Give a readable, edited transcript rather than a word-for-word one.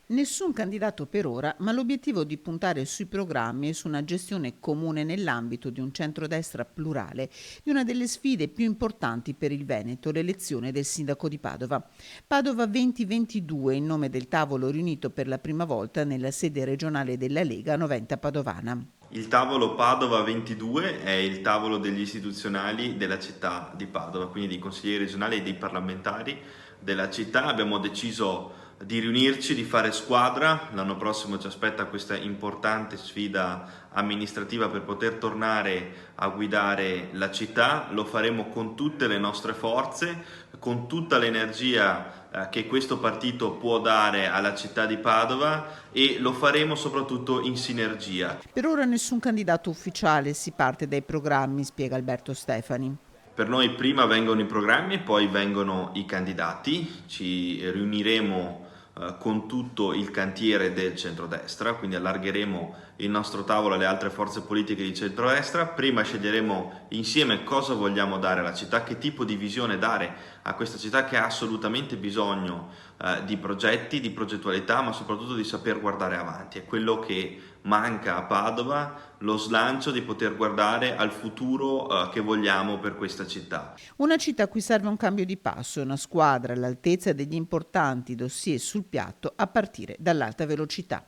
Nessun candidato per ora, ma l'obiettivo di puntare sui programmi e su una gestione comune nell'ambito di un centrodestra plurale, di una delle sfide più importanti per il Veneto, l'elezione del sindaco di Padova. Padova 2022, in nome del tavolo riunito per la prima volta nella sede regionale della Lega Noventa Padovana. Il tavolo Padova 22 è il tavolo degli istituzionali della città di Padova, quindi dei consiglieri regionali e dei parlamentari della città. Abbiamo deciso di riunirci, di fare squadra. L'anno prossimo ci aspetta questa importante sfida amministrativa per poter tornare a guidare la città. Lo faremo con tutte le nostre forze, con tutta l'energia che questo partito può dare alla città di Padova, e lo faremo soprattutto in sinergia. Per ora nessun candidato ufficiale, si parte dai programmi, spiega Alberto Stefani. Per noi prima vengono i programmi e poi vengono i candidati. Ci riuniremo con tutto il cantiere del centrodestra, quindi allargheremo il nostro tavolo alle altre forze politiche di centrodestra. Prima sceglieremo insieme cosa vogliamo dare alla città, che tipo di visione dare a questa città che ha assolutamente bisogno di progetti, di progettualità, ma soprattutto di saper guardare avanti. È quello che manca a Padova, lo slancio di poter guardare al futuro che vogliamo per questa città. Una città a cui serve un cambio di passo e una squadra all'altezza degli importanti dossier sul piatto a partire dall'alta velocità.